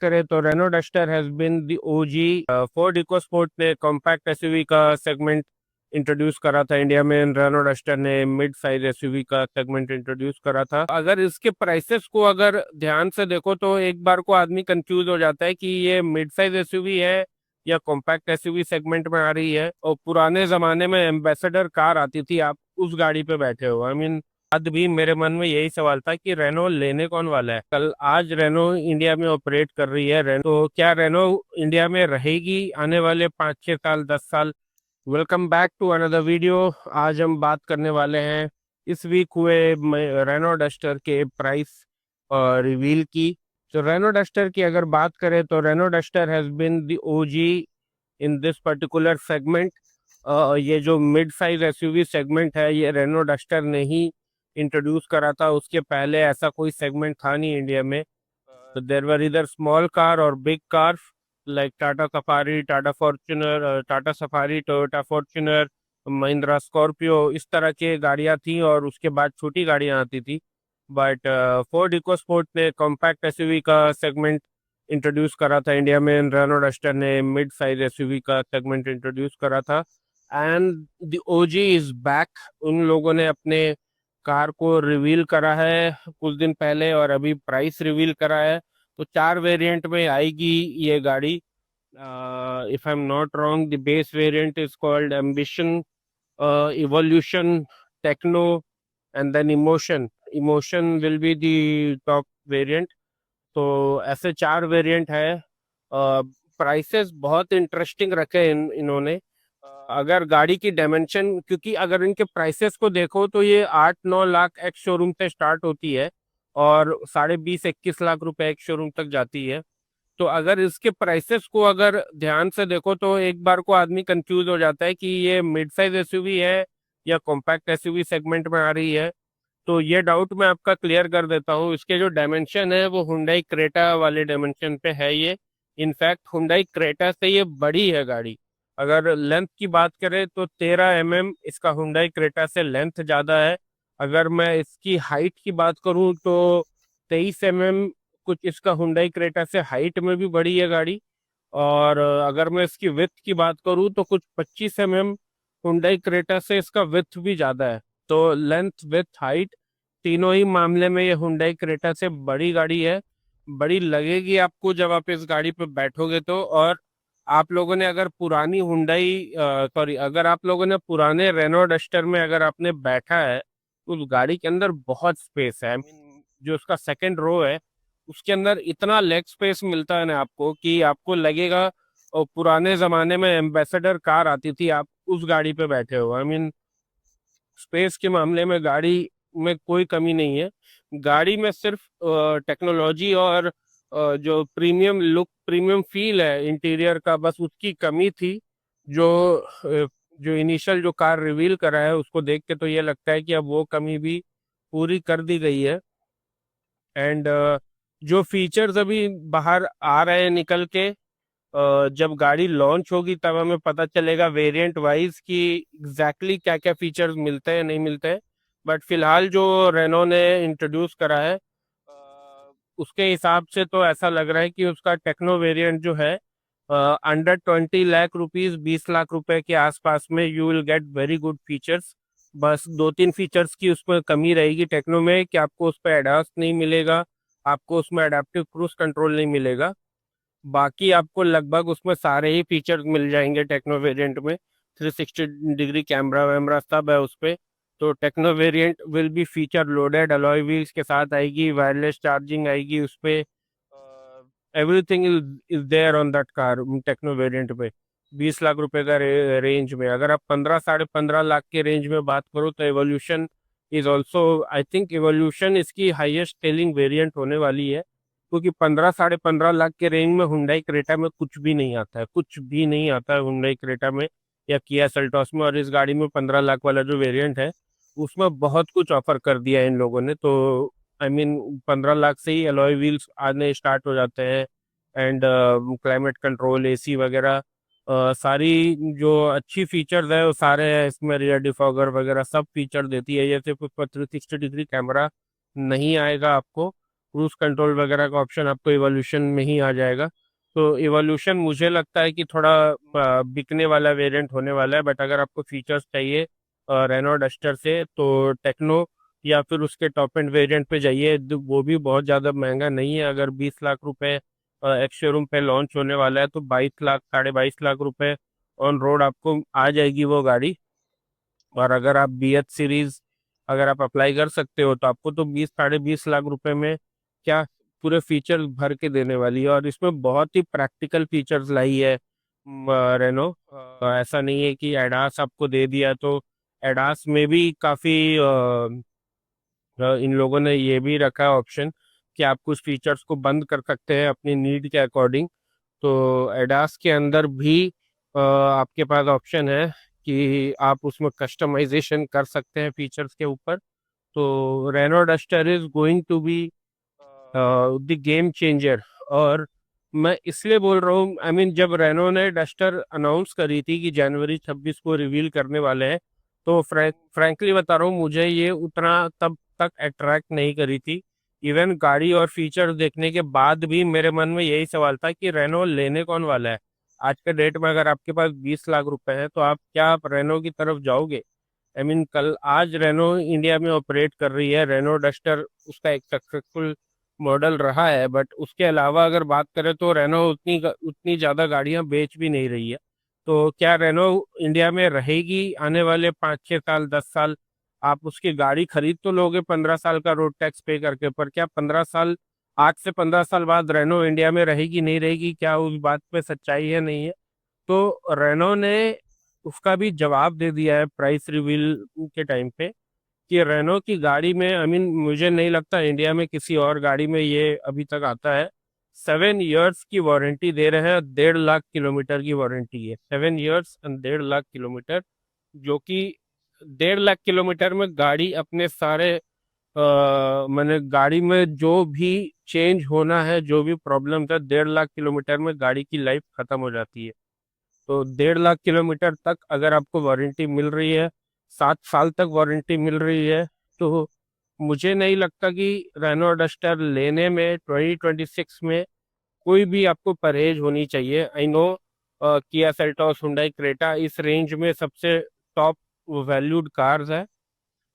करें तो Renault Duster has been the OG. Ford EcoSport ने कॉम्पैक्ट एसयूवी का सेगमेंट इंट्रोड्यूस करा था इंडिया में, रेनो डस्टर ने मिड साइज एसयूवी का सेगमेंट इंट्रोड्यूस करा था। अगर इसके प्राइसेस को अगर ध्यान से देखो तो एक बार को आदमी कंफ्यूज हो जाता है कि ये मिड साइज एसयूवी है या कॉम्पैक्ट एसयूवी सेगमेंट में आ रही है। और पुराने जमाने में एम्बेसडर कार आती थी, आप उस गाड़ी पे बैठे हो। आई मीन आज भी मेरे मन में यही सवाल था कि रेनो लेने कौन वाला है। कल आज रेनो इंडिया में ऑपरेट कर रही है रेनो, तो क्या रेनो इंडिया में रहेगी आने वाले 5-6 साल 10 साल? Welcome back to another video. आज हम बात करने वाले हैं इस वीक हुए रेनो डस्टर के प्राइस रिवील की। तो रेनो डस्टर की अगर बात करें तो Renault Duster has been the OG in this particular segment. ये जो मिड साइज एसयूवी सेगमेंट है ये रेनो डस्टर ने ही इंट्रोड्यूस करा था। उसके पहले ऐसा कोई सेगमेंट था नहीं इंडिया में। देयर वर इधर स्मॉल कार और big car like Tata safari, Tata safari, Toyota Fortuner, Mahindra Scorpio, इस तरह के गाड़ियां थी और उसके बाद छोटी गाड़ियां आती थी। बट फोर्ड इकोस्पोर्ट ने कॉम्पैक्ट एसयूवी का सेगमेंट इंट्रोड्यूस करा था इंडिया में, रेनो डस्टर ने मिड साइज एसयूवी का सेगमेंट इंट्रोड्यूस करा था। And the OG is back. उन लोगों ने अपने कार को रिवील करा है कुछ दिन पहले और अभी प्राइस रिवील करा है। तो 4 वेरिएंट में आएगी ये गाड़ी। If I am not wrong, the base variant is called Ambition, Evolution, Techno and then Emotion. Emotion will be the top variant. तो ऐसे 4 वेरिएंट है। प्राइसेस बहुत इंटरेस्टिंग रखे इन्होंने। अगर गाड़ी की डायमेंशन, क्योंकि अगर इनके प्राइसेस को देखो तो ये 8-9 लाख एक्स शोरूम से स्टार्ट होती है और 20-21 लाख रुपए एक्स शोरूम तक जाती है। तो अगर इसके प्राइसेस को अगर ध्यान से देखो तो एक बार को आदमी कंफ्यूज हो जाता है कि ये मिड साइज एसयूवी है या कॉम्पैक्ट एसयूवी सेगमेंट में आ रही है। तो ये डाउट मैं आपका क्लियर कर देता हूँ। इसके जो डायमेंशन है वो हुंडई क्रेटा वाले डायमेंशन पे है ये। इनफैक्ट हुंडई क्रेटा से ये बड़ी है गाड़ी। अगर लेंथ की बात करें तो 13 mm इसका हुंडई क्रेटा से लेंथ ज्यादा है। अगर मैं इसकी हाइट की बात करूं तो 23 mm कुछ इसका हुंडई क्रेटा से हाइट में भी बड़ी है गाड़ी। और अगर मैं इसकी विड्थ की बात करूं तो कुछ 25 mm हुंडई क्रेटा से इसका विड्थ भी ज्यादा है। तो लेंथ विथ हाइट तीनों ही मामले में ये हुंडई क्रेटा से बड़ी गाड़ी है। बड़ी लगेगी आपको जब आप इस गाड़ी पे बैठोगे तो। और आप लोगों ने अगर पुरानी हुंडई सॉरी अगर आप लोगों ने पुराने रेनो डस्टर में अगर आपने बैठा है तो उस गाड़ी के अंदर बहुत स्पेस है। आई मीन जो उसका सेकंड रो है उसके अंदर इतना लेग स्पेस मिलता है ना आपको कि आपको लगेगा और पुराने जमाने में एम्बेसडर कार आती थी, आप उस गाड़ी पे बैठे हो। आई मीन स्पेस के मामले में गाड़ी में कोई कमी नहीं है। गाड़ी में सिर्फ टेक्नोलॉजी और जो प्रीमियम लुक, प्रीमियम फील है इंटीरियर का, बस उसकी कमी थी। जो जो इनिशियल जो कार रिवील करा है उसको देख के तो ये लगता है कि अब वो कमी भी पूरी कर दी गई है। एंड जो फीचर्स अभी बाहर आ रहे हैं निकल के, जब गाड़ी लॉन्च होगी तब हमें पता चलेगा वेरिएंट वाइज कि एग्जैक्टली क्या क्या फीचर्स मिलते हैं नहीं मिलते हैं। बट फिलहाल जो रेनो ने इंट्रोड्यूस करा है उसके हिसाब से तो ऐसा लग रहा है कि उसका टेक्नो वेरिएंट जो है अंडर 20 लाख रुपीज, 20 लाख रुपए के आसपास में you will get very good features. बस 2-3 फीचर्स की उसमें कमी रहेगी टेक्नो में कि आपको उस पर एडास नहीं मिलेगा, आपको उसमें अडेप्टिव क्रूज कंट्रोल नहीं मिलेगा। बाकी आपको लगभग उसमें सारे ही फीचर्स मिल जाएंगे टेक्नो वेरिएंट में। 360 डिग्री कैमरा वैमरा सब है उस पे। तो Techno variant will be feature loaded, alloy wheels के साथ आएगी, वायरलेस चार्जिंग आएगी उस पे। Everything is there on that car Techno variant पे। 20 लाख रुपए का रेंज में अगर आप 15-15.5 लाख के रेंज में बात करो तो evolution is also, I think evolution इसकी हाईएस्ट सेलिंग वेरिएंट होने वाली है। क्योंकि 15-15.5 लाख के रेंज में हुंडई क्रेटा में कुछ भी नहीं आता है, कुछ भी नहीं आता है हुंडई क्रेटा में या किया सेल्टॉस में। और इस गाड़ी में 15 लाख वाला जो वेरिएंट है उसमें बहुत कुछ ऑफर कर दिया है इन लोगों ने। तो आई मीन 15 लाख से ही अलॉय व्हील्स आने स्टार्ट हो जाते हैं। एंड क्लाइमेट कंट्रोल, एसी वगैरह, सारी जो अच्छी फीचर्स है वो सारे हैं इसमें। रियर डिफॉगर वगैरह सब फीचर देती है। ये सिर्फ उसका 360 डिग्री कैमरा नहीं आएगा आपको। क्रूज कंट्रोल वगैरह का ऑप्शन आपको इवोल्यूशन में ही आ जाएगा। तो इवोल्यूशन मुझे लगता है कि थोड़ा बिकने वाला वेरिएंट होने वाला है, बट अगर आपको फीचर्स चाहिए रेनो डस्टर से तो टेक्नो या फिर उसके टॉप एंड वेरिएंट पे जाइए। वो भी बहुत ज़्यादा महंगा नहीं है। अगर 20 लाख रुपए एक्स शोरूम पे लॉन्च होने वाला है तो 22 लाख 22.5 लाख रुपए ऑन रोड आपको आ जाएगी वो गाड़ी। और अगर आप BH सीरीज अगर आप अप्लाई कर सकते हो तो आपको तो 20 साढ़े 20 लाख रुपए में क्या पूरे फीचर्स भर के देने वाली है। और इसमें बहुत ही प्रैक्टिकल फीचर्स लाई है रेनो। ऐसा नहीं है कि एडास आपको दे दिया। तो एडास में भी काफ़ी इन लोगों ने ये भी रखा है ऑप्शन कि आप कुछ फीचर्स को बंद कर सकते हैं अपनी नीड के अकॉर्डिंग। तो एडास के अंदर भी आपके पास ऑप्शन है कि आप उसमें कस्टमाइजेशन कर सकते हैं फीचर्स के ऊपर। तो Renault Duster is going to be the game changer. और मैं इसलिए बोल रहा हूँ, आई मीन जब रेनो ने डस्टर अनाउंस करी थी कि जनवरी 26 को रिवील करने वाले हैं, तो फ्रैंकली बता रहा हूँ मुझे ये उतना तब तक अट्रैक्ट नहीं करी थी। इवन गाड़ी और फीचर देखने के बाद भी मेरे मन में यही सवाल था कि रेनो लेने कौन वाला है। आज के डेट में अगर आपके पास 20 लाख रुपए है तो आप क्या आप रेनो की तरफ जाओगे? आई मीन कल आज रेनो इंडिया में ऑपरेट कर रही है। रेनो डस्टर उसका एक सक्सेसफुल मॉडल रहा है, बट उसके अलावा अगर बात करें तो रेनो उतनी उतनी ज़्यादा गाड़ियां बेच भी नहीं रही है। तो क्या रेनो इंडिया में रहेगी आने वाले 5 6 साल 10 साल? आप उसकी गाड़ी खरीद तो लोगे 15 साल का रोड टैक्स पे करके, पर क्या 15 साल आज से 15 साल बाद रेनो इंडिया में रहेगी नहीं रहेगी, क्या उस बात पे सच्चाई है नहीं है? तो रेनो ने उसका भी जवाब दे दिया है प्राइस रिवील के टाइम पे कि रेनो की गाड़ी में, आई मीन मुझे नहीं लगता इंडिया में किसी और गाड़ी में ये अभी तक आता है। 7 इयर्स की वारंटी दे रहे हैं, 1.5 लाख किलोमीटर की वारंटी है। 7 इयर्स एंड 1.5 लाख किलोमीटर, जो कि 1.5 लाख किलोमीटर में गाड़ी अपने सारे मैंने गाड़ी में जो भी चेंज होना है, जो भी प्रॉब्लम था, 1.5 लाख किलोमीटर में गाड़ी की लाइफ खत्म हो जाती है। तो 1.5 लाख किलोमीटर तक अगर आपको वारंटी मिल रही है, 7 साल तक वारंटी मिल रही है, तो मुझे नहीं लगता कि रेनो डस्टर लेने में 2026 में कोई भी आपको परहेज होनी चाहिए। I know Kia Seltos Hyundai Creta इस रेंज में सबसे टॉप वैल्यूड कार्स है,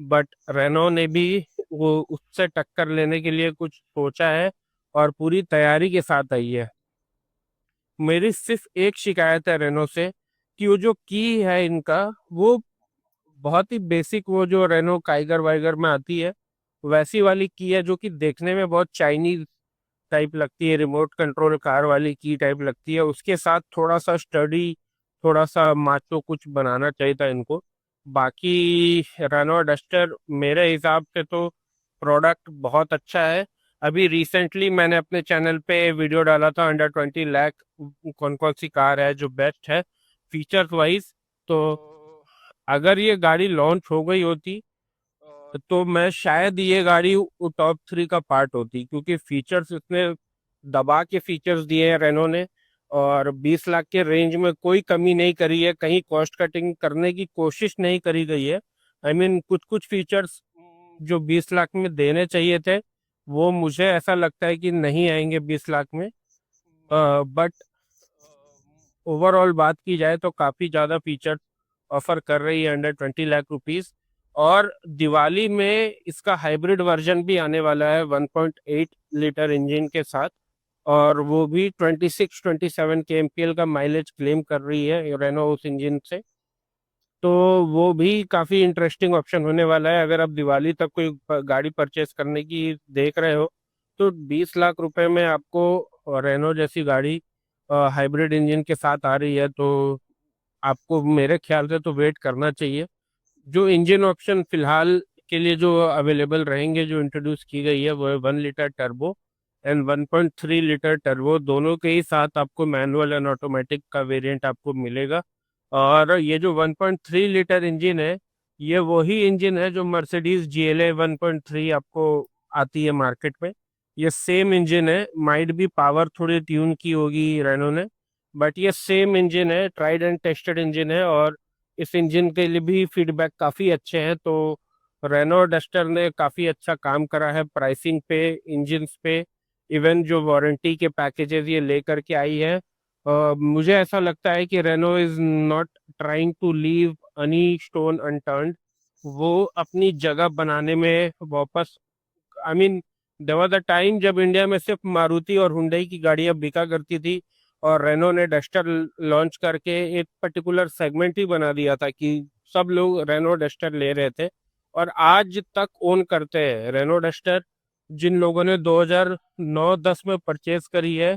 बट रेनो ने भी वो उससे टक्कर लेने के लिए कुछ सोचा है और पूरी तैयारी के साथ आई है। मेरी सिर्फ एक शिकायत है रेनो से कि वो जो की है इनका, वो बहुत ही बेसिक, वो जो रेनो काइगर वाइगर में आती है वैसी वाली की है, जो कि देखने में बहुत चाइनीज टाइप लगती है, रिमोट कंट्रोल कार वाली की टाइप लगती है। उसके साथ थोड़ा सा स्टडी, थोड़ा सा माचो कुछ बनाना चाहिए था इनको। बाकी रेनो डस्टर मेरे हिसाब से तो प्रोडक्ट बहुत अच्छा है। अभी रिसेंटली मैंने अपने चैनल पे वीडियो डाला था, अंडर 20 लाख कौन कौन सी कार है जो बेस्ट है फीचर्स वाइज। तो अगर ये गाड़ी लॉन्च हो गई होती तो मैं शायद ये गाड़ी टॉप 3 का पार्ट होती, क्योंकि फीचर्स इतने दबा के फीचर्स दिए हैं रेनो ने। और 20 लाख के रेंज में कोई कमी नहीं करी है, कहीं कॉस्ट कटिंग करने की कोशिश नहीं करी गई है। आई मीन कुछ कुछ फीचर्स जो 20 लाख में देने चाहिए थे वो मुझे ऐसा लगता है कि नहीं आएंगे 20 लाख में। बट ओवरऑल बात की जाए तो काफ़ी ज़्यादा फीचर ऑफर कर रही है अंडर 20 लाख रुपीस। और दिवाली में इसका हाइब्रिड वर्जन भी आने वाला है 1.8 लीटर इंजन के साथ, और वो भी 26 27 kmpl का माइलेज क्लेम कर रही है रेनो उस इंजन से। तो वो भी काफ़ी इंटरेस्टिंग ऑप्शन होने वाला है। अगर आप दिवाली तक कोई गाड़ी परचेस करने की देख रहे हो तो 20 लाख रुपए में आपको रेनो जैसी गाड़ी हाइब्रिड इंजन के साथ आ रही है, तो आपको मेरे ख्याल से तो वेट करना चाहिए। जो इंजन ऑप्शन फिलहाल के लिए जो अवेलेबल रहेंगे, जो इंट्रोड्यूस की गई है, वो है 1 litre turbo and 1.3 litre turbo. दोनों के ही साथ आपको मैनुअल एंड ऑटोमेटिक का वेरिएंट आपको मिलेगा। और ये जो 1.3 लीटर इंजन है, ये वही इंजन है जो मर्सिडीज GLA 1.3 आपको आती है मार्केट में। ये सेम इंजन है, माइट भी पावर थोड़ी ट्यून की होगी रेनो ने, बट ये सेम इंजन है, ट्राइड एंड टेस्टेड इंजन है। और इस इंजन के लिए भी फीडबैक काफ़ी अच्छे हैं। तो रेनो डस्टर ने काफ़ी अच्छा काम करा है प्राइसिंग पे, इंजन्स पे, इवन जो वारंटी के पैकेजेस ये लेकर के आई है। मुझे ऐसा लगता है कि Renault is not trying to leave any stone unturned. वो अपनी जगह बनाने में वापस, I mean, there was a time जब इंडिया में सिर्फ मारुति और हुंडई की गाड़ियां बिका करती थी, और रेनो ने डस्टर लॉन्च करके एक पर्टिकुलर सेगमेंट ही बना दिया था कि सब लोग रेनो डस्टर ले रहे थे, और आज तक ओन करते हैं रेनो डस्टर। जिन लोगों ने 2009-10 में परचेज करी है,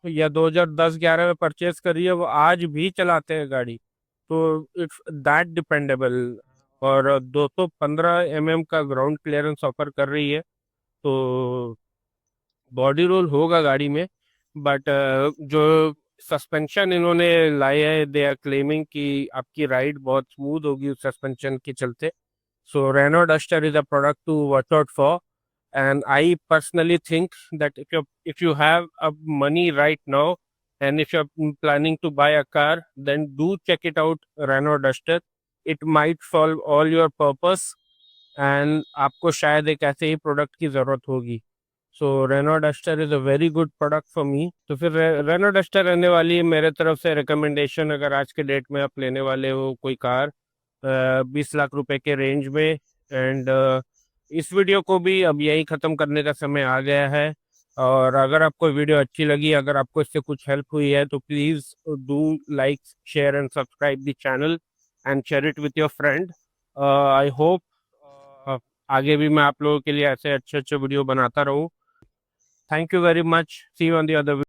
या 2010-11 में परचेज करी है, वो आज भी चलाते हैं गाड़ी। तो इट्स दैट डिपेंडेबल। और 215 का ग्राउंड क्लियरेंस ऑफर कर रही है, तो बॉडी रोल होगा गाड़ी में। बट जो सस्पेंशन इन्होंने लाए है, दे आर क्लेमिंग कि आपकी राइड बहुत स्मूथ होगी उस सस्पेंशन के चलते। So Renault Duster is a product to watch out for, and I personally think that if you have money right now, and if you're planning to buy a car, then do check it out, Renault Duster. It might solve all your purpose, and आपको शायद एक ऐसे ही product की जरूरत होगी। So Renault Duster is a very good product for me. तो फिर Reno duster रहने वाली है मेरे तरफ से रिकमेंडेशन, अगर आज के डेट में आप लेने वाले हो कोई कार 20 लाख रुपए के रेंज में। एंड इस वीडियो को भी अब यही ख़त्म करने का समय आ गया है। और अगर आपको वीडियो अच्छी लगी, अगर आपको इससे कुछ हेल्प हुई है, तो please do like, share and subscribe the channel and share it with your friend. I hope आगे भी मैं आप लोगों के लिए ऐसे अच्छे अच्छे वीडियो बनाता रहूं। Thank you very much. See you on the other